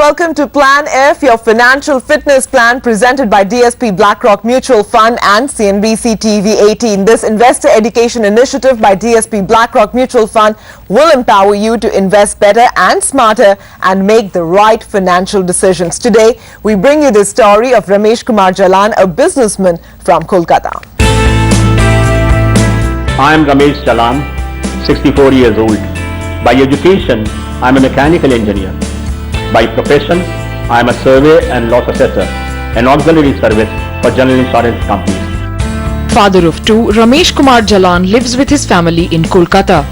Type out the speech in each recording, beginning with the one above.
welcome to PLANF-Your financial fitness plan presented by DSP BlackRock Mutual Fund and CNBC TV 18. This investor education initiative by DSP BlackRock Mutual Fund will empower you to invest better and smarter and make the right financial decisions. Today, we bring you the story of Ramesh Kumar Jalan, a businessman from Kolkata. I am Ramesh Jalan, 64 years old. By education, I am a mechanical engineer. By profession, I am a survey and loss assessor, an auxiliary service for general insurance companies. Father of two, Ramesh Kumar Jalan lives with his family in Kolkata.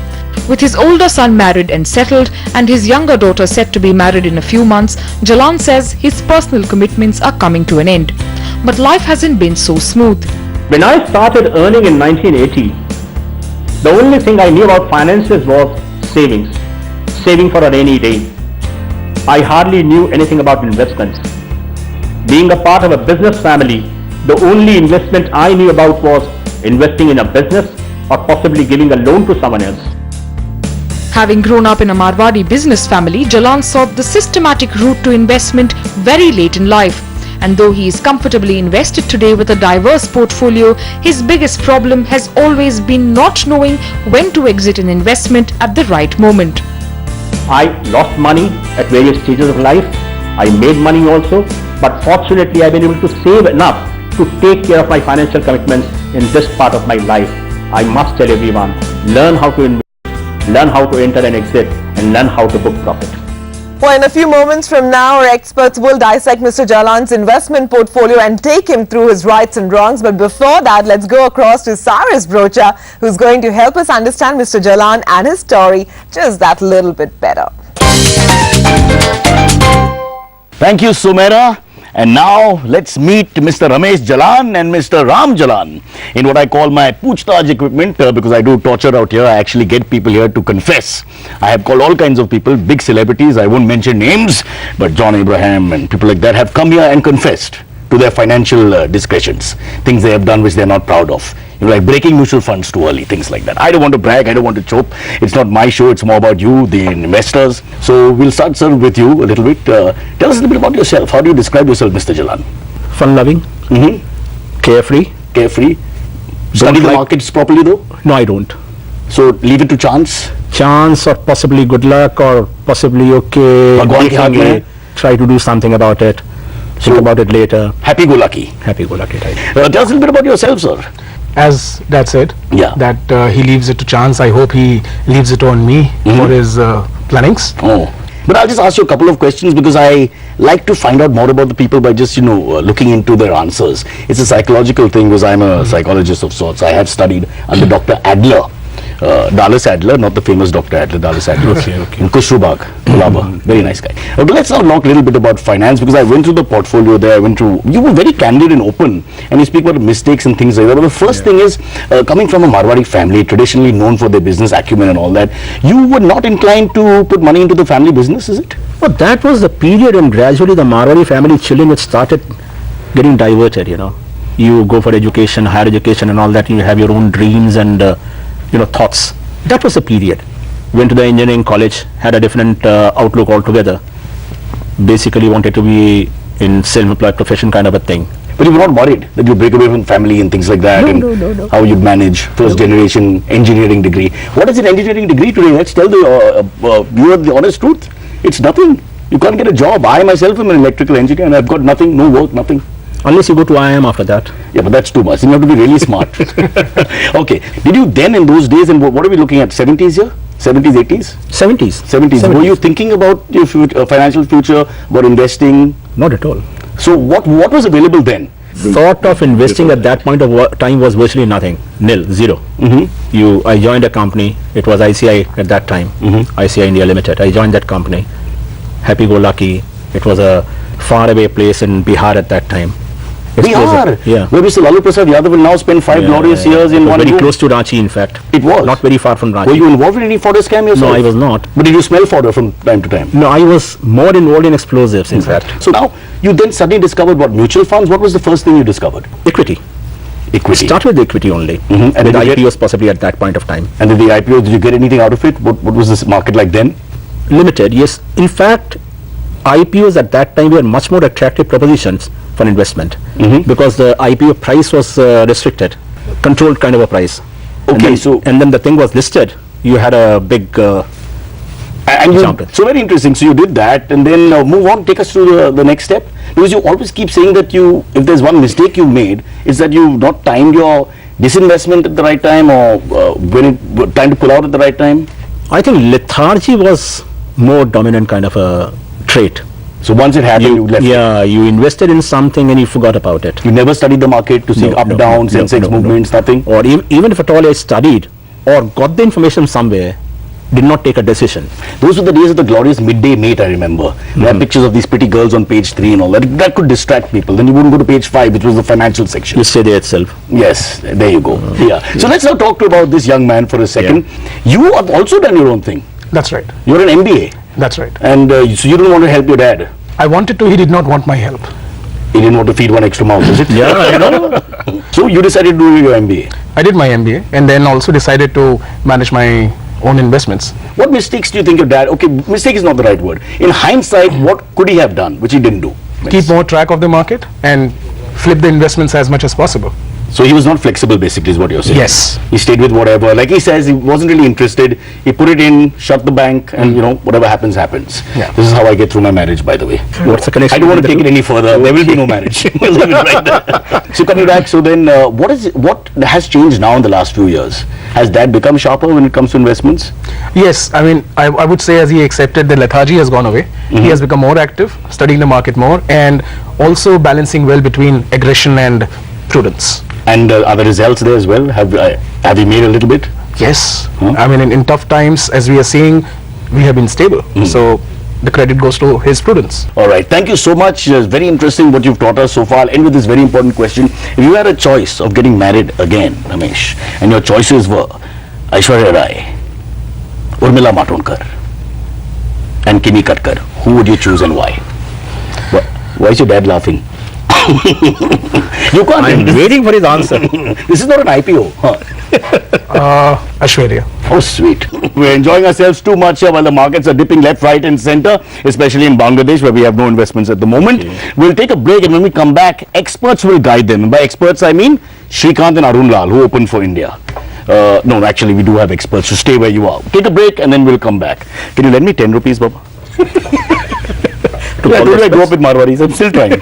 With his older son married and settled and his younger daughter set to be married in a few months, Jalan says his personal commitments are coming to an end. But life hasn't been so smooth. When I started earning in 1980, the only thing I knew about finances was savings, saving for a rainy day. I hardly knew anything about investments. Being a part of a business family, the only investment I knew about was investing in a business or possibly giving a loan to someone else. Having grown up in a Marwadi business family, Jalan sought the systematic route to investment very late in life. And though he is comfortably invested today with a diverse portfolio, his biggest problem has always been not knowing when to exit an investment at the right moment. I lost money at various stages of life. I made money also, but fortunately I've been able to save enough to take care of my financial commitments in this part of my life. I must tell everyone, learn how to invest, learn how to enter and exit, and learn how to book profit. Well, in a few moments from now, our experts will dissect Mr. Jalan's investment portfolio and take him through his rights and wrongs. But before that, let's go across to Cyrus Brocha, who's going to help us understand Mr. Jalan and his story just that little bit better. Thank you, Sumeet. And now let's meet Mr. Ramesh Jalan and Mr. Ram Jalan in what I call my Poochtaj equipment because I do torture out here. I actually get people here to confess. I have called all kinds of people, big celebrities, I won't mention names, but John Abraham and people like that have come here and confessed to their financial discretions, things they have done which they are not proud of. You know, like breaking mutual funds too early, things like that. I don't want to brag, I don't want to choke. It's not my show, it's more about you, the investors. So we'll start, sir, with you a little bit. Tell us a little bit about yourself. How do you describe yourself, Mr. Jalan? Fun-loving, carefree. Carefree. Study the markets properly though? No, I don't. So leave it to chance? Chance or possibly good luck or possibly okay. Bhagwan ke haath mein hai. Try to do something about it. Think about it later. Happy-go-lucky. Happy-go-lucky type. Tell us a little bit about yourself, sir. As Dad said, Yeah. that he leaves it to chance. I hope he leaves it on me for his plannings. Oh. But I'll just ask you a couple of questions because I like to find out more about the people by just, looking into their answers. It's a psychological thing because I'm a psychologist of sorts. I have studied under Dr. Adler. Dallas Adler, not the famous Dr. Adler, Dallas Adler. Okay. In Kushrubag, Colaba. Very nice guy. Okay, let's now talk a little bit about finance because I went through the portfolio there. You were very candid and open and you speak about mistakes and things like that. But the first thing is, coming from a Marwadi family, traditionally known for their business acumen and all that, you were not inclined to put money into the family business, is it? Well, that was the period and gradually the Marwadi family chilling, it started getting diverted, You go for education, higher education and all that, you have your own dreams and thoughts. That was the period. Went to the engineering college, had a different outlook altogether. Basically wanted to be in self-employed profession kind of a thing. But you were not worried that you break away from family and things like that? No. How you'd manage first generation engineering degree. What is an engineering degree today? Let's tell the honest truth. It's nothing. You can't get a job. I myself am an electrical engineer and I've got nothing, no work, nothing. Unless you go to IIM after that. Yeah, but that's too much. You have to be really smart. Okay. Did you then in those days, and what are we looking at, 70s here? 70s, 80s? 70s. Were you thinking about your financial future, about investing? Not at all. So what was available then? Thought of investing at that point of time was virtually nothing. Nil, zero. I joined a company. It was ICI at that time. ICI India Limited. I joined that company. Happy-go-lucky. It was a faraway place in Bihar at that time. Bihar? Yeah. Where Mr. Lalu Prasad Yadav will now spend 5 glorious years in one very close to Ranchi, in fact. It was? Not very far from Ranchi. Were you involved in any fodder scam yourself? No, I was not. But did you smell fodder from time to time? No, I was more involved in explosives, in fact. So now, you then suddenly discovered what? Mutual funds? What was the first thing you discovered? Equity. Equity. Start with the equity only. And with did you IPOs possibly at that point of time. And did the IPOs, did you get anything out of it? What was this market like then? Limited, yes. In fact, IPOs at that time were much more attractive propositions for investment because the IPO price was restricted, controlled kind of a price. Okay, and then the thing was listed. You had a big jump in. So very interesting. So you did that, and then move on. Take us through the next step, because you always keep saying that if there's one mistake you made, is that you've not timed your disinvestment at the right time, or time to pull out at the right time. I think lethargy was more dominant kind of a trait. So once it happened, you left. Yeah, you invested in something and you forgot about it. You never studied the market to see down, Sensex movements, nothing? Or even if at all I studied or got the information somewhere, did not take a decision. Those were the days of the glorious midday mate, I remember. There are pictures of these pretty girls on page 3 and all that. That could distract people. Then you wouldn't go to page 5, which was the financial section. You stay there itself. Yes, there you go. So let's now talk about this young man for a second. You have also done your own thing. That's right. You're an MBA. That's right. And so you didn't want to help your dad. I wanted to, he did not want my help. He didn't want to feed one extra mouth, is it? Yeah, I know. So you decided to do your MBA. I did my MBA and then also decided to manage my own investments. What mistakes do you think your dad, okay, mistake is not the right word. In hindsight, what could he have done, which he didn't do? Keep more track of the market and flip the investments as much as possible. So he was not flexible, basically, is what you're saying. Yes. He stayed with whatever. Like he says, he wasn't really interested. He put it in, shut the bank, and whatever happens, happens. Yeah. This is how I get through my marriage, by the way. What's the connection? I don't want to take it any further. There will be no marriage. We'll leave it right there. So coming back, so then what has changed now in the last few years? Has Dad become sharper when it comes to investments? Yes, I mean, I would say as he accepted the lethargy has gone away. He has become more active, studying the market more, and also balancing well between aggression and prudence. And are the results there as well? Have you made a little bit? Yes. I mean, in tough times, as we are seeing, we have been stable. So the credit goes to his prudence. All right. Thank you so much. It's very interesting what you've taught us so far. I'll end with this very important question. If you had a choice of getting married again, Ramesh, and your choices were Aishwarya Rai, Urmila Matondkar, and Kimi Katkar, who would you choose and why? Why is your dad laughing? You can't. I'm waiting for his answer. This is not an IPO. Aishwarya. Oh, sweet. We're enjoying ourselves too much here while the markets are dipping left, right and center, especially in Bangladesh where we have no investments at the moment. We'll take a break, and when we come back, experts will guide them. And by experts, I mean Srikanth and Arun Lal, who opened for India. No, actually, we do have experts, so stay where you are. Take a break and then we'll come back. Can you lend me 10 rupees, Baba? I told you I grew up with Marwaris. I'm still trying.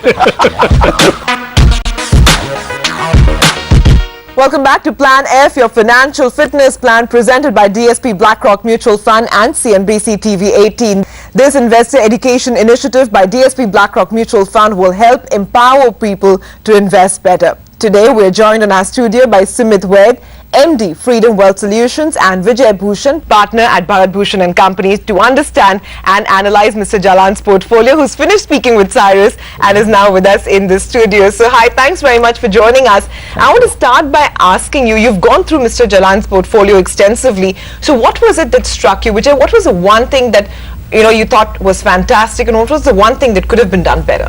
Welcome back to Plan F, your financial fitness plan presented by DSP BlackRock Mutual Fund and CNBC TV 18. This investor education initiative by DSP BlackRock Mutual Fund will help empower people to invest better. Today, we're joined in our studio by Sumeet Vaid, MD, Freedom Wealth Solutions, and Vijay Bhushan, partner at Bharat Bhushan and Companies, to understand and analyze Mr. Jalan's portfolio, who's finished speaking with Cyrus and is now with us in the studio. So, hi, thanks very much for joining us. I want to start by asking you, you've gone through Mr. Jalan's portfolio extensively. So, what was it that struck you? Vijay, what was the one thing that you thought was fantastic, and what was the one thing that could have been done better?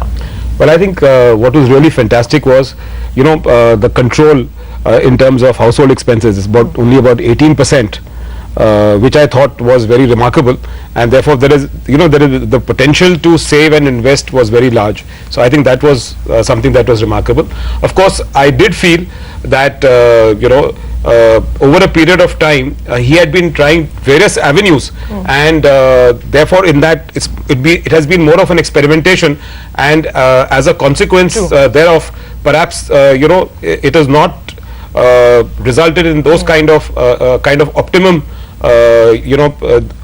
Well, I think what was really fantastic was, the control in terms of household expenses is only about 18%, which I thought was very remarkable, and therefore there is the potential to save and invest was very large. So I think that was something that was remarkable. Of course, I did feel that over a period of time he had been trying various avenues, and therefore in that it has been more of an experimentation, and as a consequence thereof, perhaps it has not resulted in those kind of optimum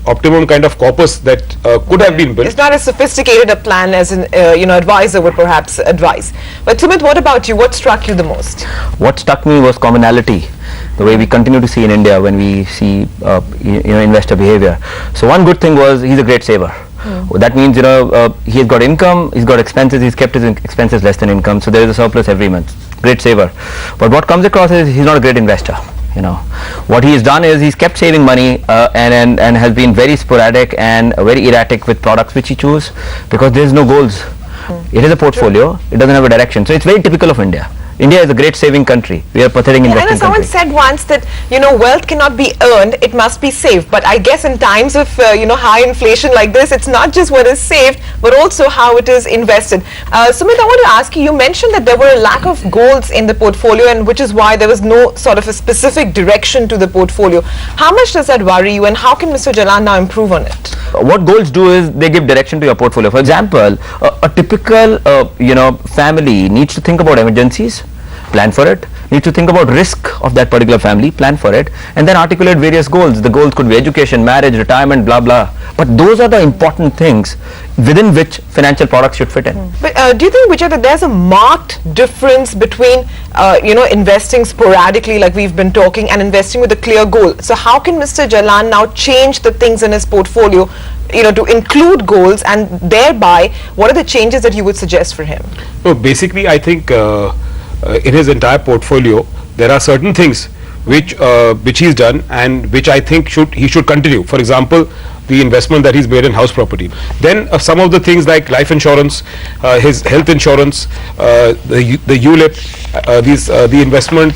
optimum kind of corpus that could have been built. It's not as sophisticated a plan as an advisor would perhaps advise. But Sumeet, what about you? What struck you the most? What struck me was commonality, the way we continue to see in India when we see investor behavior. So one good thing was he's a great saver. That means he's got income, he's got expenses, he's kept his expenses less than income, so there is a surplus every month. Great saver. But what comes across is he's not a great investor. What he's done is he's kept saving money and has been very sporadic and very erratic with products which he chooses because there's no goals. It is a portfolio, it doesn't have a direction. So it's very typical of India. India is a great saving country. We are pathetic I investing know someone country. said once that, wealth cannot be earned, it must be saved. But I guess in times of, high inflation like this, it's not just what is saved, but also how it is invested. Sumeet, I want to ask you, you mentioned that there were a lack of goals in the portfolio, and which is why there was no sort of a specific direction to the portfolio. How much does that worry you, and how can Mr. Jalan now improve on it? What goals do is they give direction to your portfolio. For example, a typical family needs to think about emergencies, plan for it, needs to think about risk of that particular family, plan for it, and then articulate various goals. The goals could be education, marriage, retirement, blah blah. But those are the important things within which financial products should fit in. But do you think, Vijay, that there's a marked difference between investing sporadically like we've been talking and investing with a clear goal? So how can Mr. Jalan now change the things in his portfolio to include goals, and thereby what are the changes that you would suggest for him? No, basically I think in his entire portfolio there are certain things which he's done and which I think he should continue. For example, the investment that he's made in house property. Then some of the things like life insurance, his health insurance, the ULIP, the investment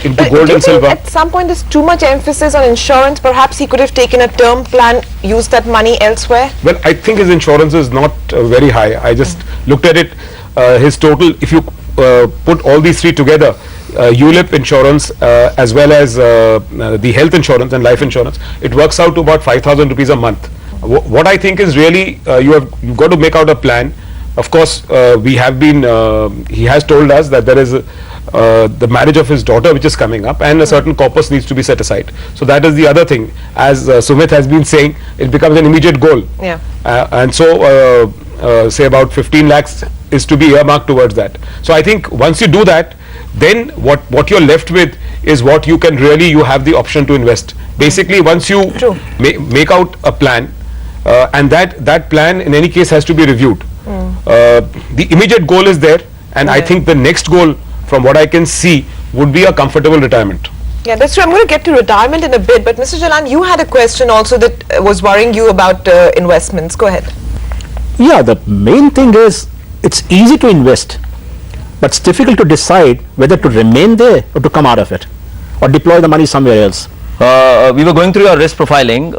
into gold and silver. At some point there's too much emphasis on insurance? Perhaps he could have taken a term plan, used that money elsewhere? Well, I think his insurance is not very high. I just looked at it. His total, if you put all these three together, ULIP insurance as well as the health insurance and life insurance, it works out to about 5,000 rupees a month. What I think is really you've got to make out a plan. Of course, he has told us that there is the marriage of his daughter which is coming up, and a certain corpus needs to be set aside. So that is the other thing. As Sumeet has been saying, it becomes an immediate goal. Yeah. And so say about 15 lakhs is to be earmarked towards that. So I think once you do that, then what you're left with is what you have the option to invest. Basically, once you make out a plan, and that plan in any case has to be reviewed. The immediate goal is there, and I think the next goal, from what I can see, would be a comfortable retirement. Yeah, that's true. I'm going to get to retirement in a bit, but Mr. Jalan, you had a question also that was worrying you about investments. Go ahead. Yeah, the main thing is it's easy to invest, but it's difficult to decide whether to remain there or to come out of it or deploy the money somewhere else. We were going through your risk profiling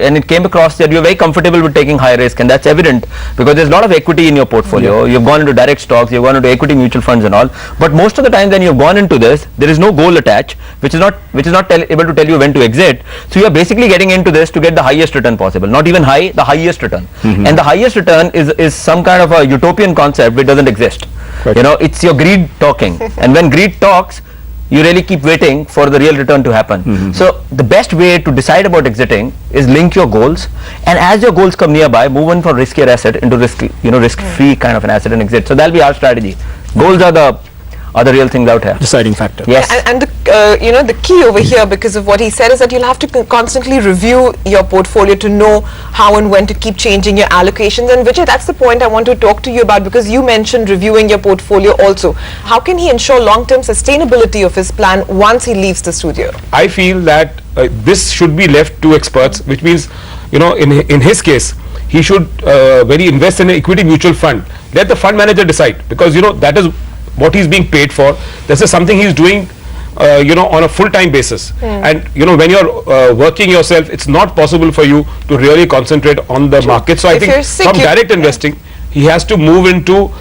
and it came across that you're very comfortable with taking high risk, and that's evident because there's a lot of equity in your portfolio. You've gone into direct stocks, you've gone into equity mutual funds and all, but most of the time when you've gone into this, there is no goal attached, which is not able to tell you when to exit. So you're basically getting into this to get the highest return possible, not even high, the highest return. And the highest return is some kind of a utopian concept which doesn't exist. It's your greed talking, and when greed talks, you really keep waiting for the real return to happen. So the best way to decide about exiting is link your goals, and as your goals come nearby, move on from riskier asset into risk-free kind of an asset and exit. So that'll be our strategy. Goals are the real things out here. Deciding factor. Yes. And the key over here, because of what he said, is that you'll have to constantly review your portfolio to know how and when to keep changing your allocations. And Vijay, that's the point I want to talk to you about, because you mentioned reviewing your portfolio also. How can he ensure long-term sustainability of his plan once he leaves the studio? I feel that this should be left to experts, which means, in his case, he should invest in an equity mutual fund. Let the fund manager decide, because that is what he's being paid for. This is something he's doing on a full-time basis. And when you're working yourself, it's not possible for you to really concentrate on the market. So I think from direct investing, he has to move into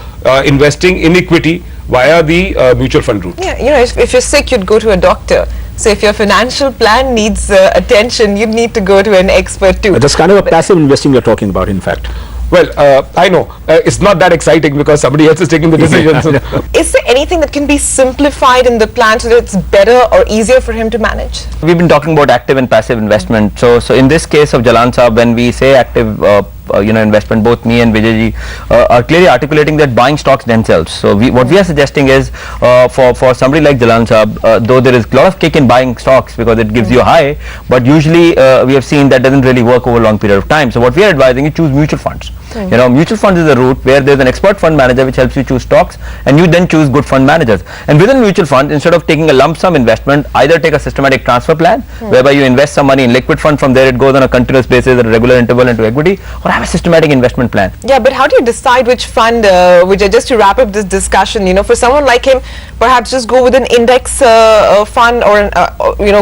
investing in equity via the mutual fund route. Yeah, if you're sick, you'd go to a doctor. So if your financial plan needs attention, you need to go to an expert too. That's kind of a passive investing you're talking about, in fact. Well, I know it's not that exciting because somebody else is taking the decision. So. Is there anything that can be simplified in the plan so that it's better or easier for him to manage? We've been talking about active and passive investment. So in this case of Jalan Saab, when we say active investment, both me and Vijay are clearly articulating that buying stocks themselves. So what we are suggesting is for somebody like Jalan Saab, though there is a lot of kick in buying stocks because it gives you a high, but usually we have seen that doesn't really work over a long period of time. So what we are advising is choose mutual funds. Mutual funds is a route where there's an expert fund manager which helps you choose stocks, and you then choose good fund managers. And within mutual funds, instead of taking a lump sum investment, either take a systematic transfer plan whereby you invest some money in liquid fund, from there it goes on a continuous basis at a regular interval into equity, or have a systematic investment plan. Yeah, but how do you decide which fund, Vijay, just to wrap up this discussion, for someone like him, perhaps just go with an index fund or,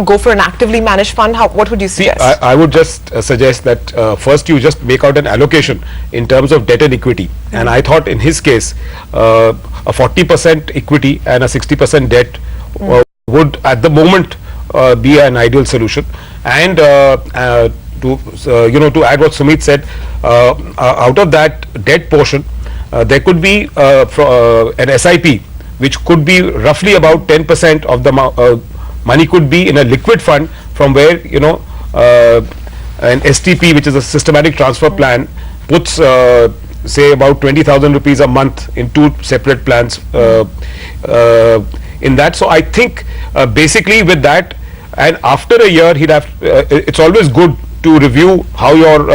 go for an actively managed fund? What would you suggest? See, I would just suggest that first you just make out an allocation in terms of debt and equity. And I thought in his case, a 40% equity and a 60% debt would at the moment be an ideal solution. And to add what Sumeet said, out of that debt portion, there could be an SIP which could be roughly about 10% of the money could be in a liquid fund, from where an STP, which is a systematic transfer plan, puts say about 20,000 rupees a month in two separate plans in that. So I think basically with that, and after a year he'd have it's always good to review how your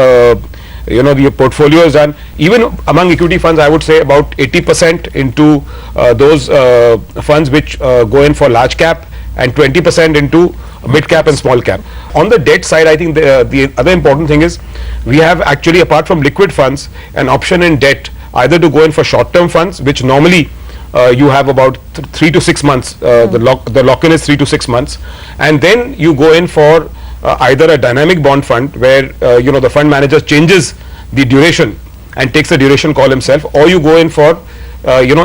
your portfolio is done. Even among equity funds, I would say about 80% into those funds which go in for large cap, and 20% into mid cap and small cap. On the debt side, I think the other important thing is we have actually, apart from liquid funds, an option in debt either to go in for short term funds, which normally you have about 3 to 6 months, the lock-in is 3 to 6 months, and then you go in for either a dynamic bond fund where the fund manager changes the duration and takes the duration call himself, or you go in for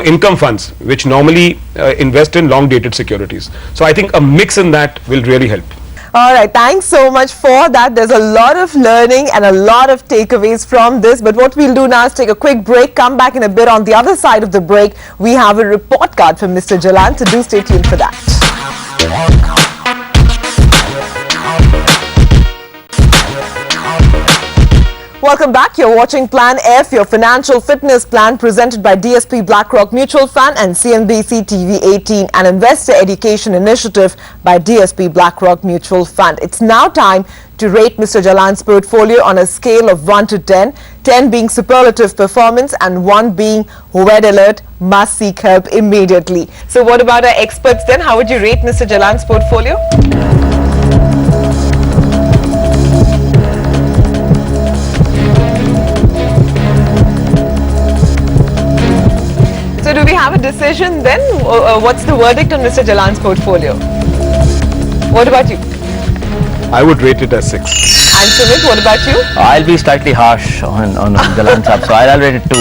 income funds which normally invest in long dated securities. So I think a mix in that will really help. All right, thanks so much for that. There's a lot of learning and a lot of takeaways from this. But what we'll do now is take a quick break, come back in a bit. On the other side of the break, we have a report card from Mr. Jalan, so do stay tuned for that. Welcome back. You're watching Plan F, your financial fitness plan, presented by DSP BlackRock Mutual Fund and CNBC TV 18, an investor education initiative by DSP BlackRock Mutual Fund. It's now time to rate Mr. Jalan's portfolio on a scale of 1 to 10, 10 being superlative performance and 1 being red alert, must seek help immediately. So what about our experts then? How would you rate Mr. Jalan's portfolio? So do we have a decision then? What's the verdict on Mr. Jalan's portfolio? What about you? I would rate it as 6. And Sumeet, what about you? I'll be slightly harsh on Jalan Saab, so I'll rate it 2.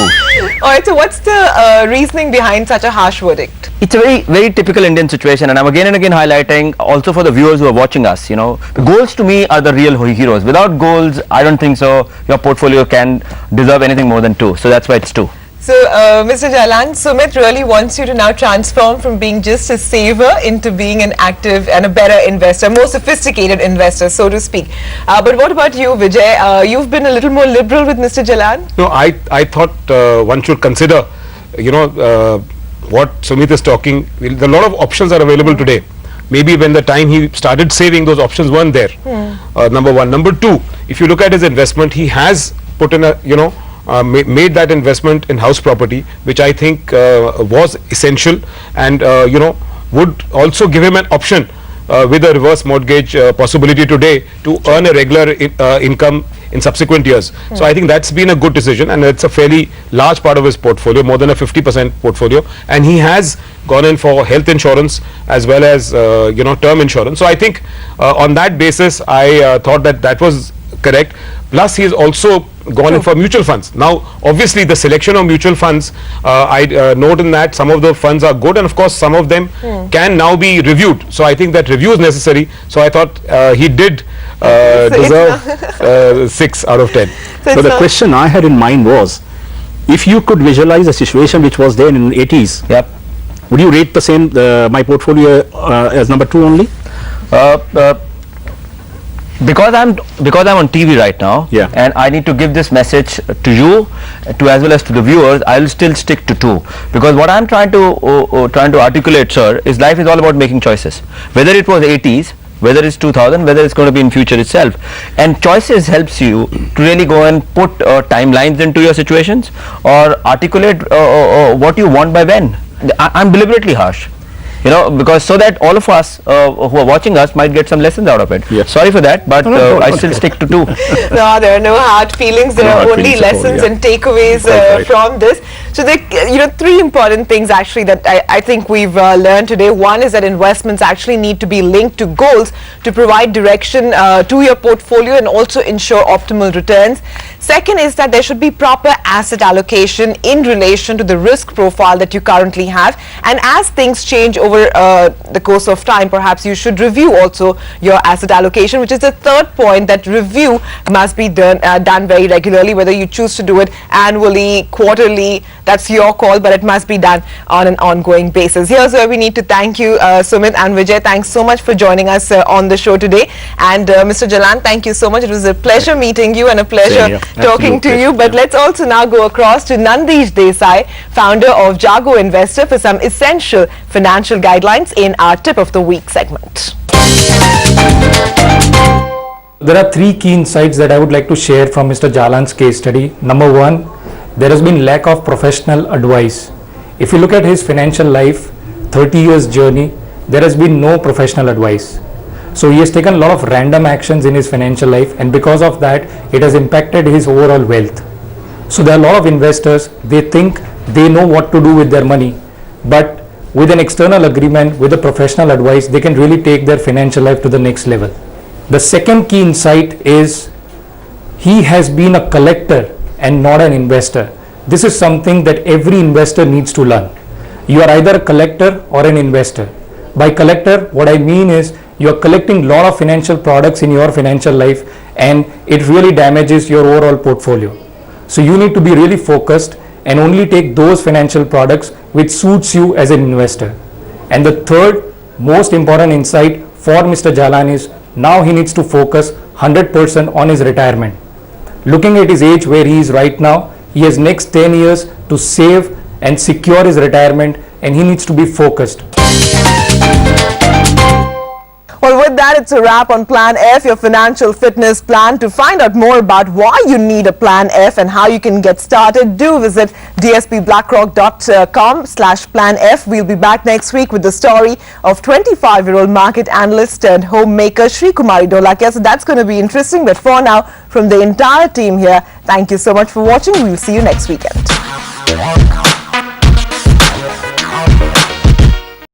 Alright, so what's the reasoning behind such a harsh verdict? It's a very typical Indian situation, and I'm again and again highlighting also for the viewers who are watching us, goals to me are the real heroes. Without goals, I don't think so your portfolio can deserve anything more than 2. So that's why it's 2. So, Mr. Jalan, Sumeet really wants you to now transform from being just a saver into being an active and a better investor, more sophisticated investor, so to speak. But what about you, Vijay? You've been a little more liberal with Mr. Jalan? No, I thought one should consider, what Sumeet is talking. A lot of options are available today. Maybe when the time he started saving, those options weren't there. Number one. Number two, if you look at his investment, he has put in a, made that investment in house property, which I think was essential, and would also give him an option with a reverse mortgage possibility today to earn a regular income in subsequent years. So I think that's been a good decision, and it's a fairly large part of his portfolio, more than a 50% portfolio, and he has gone in for health insurance as well as term insurance. So I think on that basis I thought that was correct. Plus he has also gone in for mutual funds. Now obviously the selection of mutual funds, I note in that some of the funds are good, and of course some of them can now be reviewed. So I think that review is necessary. So I thought he did deserve 6 out of 10. So the question I had in mind was, if you could visualize a situation which was there in the 80s, Yep. would you rate the same my portfolio as number 2 only? Because I'm on TV right now, Yeah. and I need to give this message to you, as well as to the viewers, I'll still stick to 2, because what I'm trying to articulate, sir, is life is all about making choices. Whether it was 80s, whether it's 2000, whether it's going to be in future itself, and choices helps you to really go and put timelines into your situations, or articulate what you want by when. I'm deliberately harsh. because so that all of us who are watching us might get some lessons out of it. Yes. Sorry for that, but I still stick to 2. No, there are no hard feelings. There No are hard only feelings at all, lessons yeah. and takeaways Right. from this. So, there, 3 important things actually that I think we've learned today. One is that investments actually need to be linked to goals to provide direction to your portfolio and also ensure optimal returns. Second is that there should be proper asset allocation in relation to the risk profile that you currently have. And as things change over the course of time, perhaps you should review also your asset allocation, which is the third point, that review must be done very regularly, whether you choose to do it annually, quarterly, that's your call, but it must be done on an ongoing basis. Here's where we need to thank you, Sumeet and Vijay. Thanks so much for joining us on the show today. And Mr. Jalan, thank you so much. It was a pleasure meeting you and a pleasure talking to you. But let's also now go across to Nandish Desai, founder of Jago Investor, for some essential financial guidelines in our Tip of the Week segment. There are 3 key insights that I would like to share from Mr. Jalan's case study. Number 1, there has been lack of professional advice. If you look at his financial life, 30 years journey, there has been no professional advice. So he has taken a lot of random actions in his financial life, and because of that, it has impacted his overall wealth. So there are a lot of investors, they think they know what to do with their money, but with an external agreement, with a professional advice, they can really take their financial life to the next level. The second key insight is he has been a collector and not an investor. This is something that every investor needs to learn. You are either a collector or an investor. By collector, what I mean is you are collecting a lot of financial products in your financial life, and it really damages your overall portfolio. So you need to be really focused and only take those financial products which suits you as an investor. And the third most important insight for Mr. Jalan is now he needs to focus 100% on his retirement. Looking at his age where he is right now, he has next 10 years to save and secure his retirement, and he needs to be focused. Well, with that, it's a wrap on Plan F, your financial fitness plan. To find out more about why you need a Plan F and how you can get started, do visit dspblackrock.com/planf. We'll be back next week with the story of 25-year-old market analyst turned homemaker Sri Kumari Dolakia. So that's going to be interesting. But for now, from the entire team here, thank you so much for watching. We'll see you next weekend.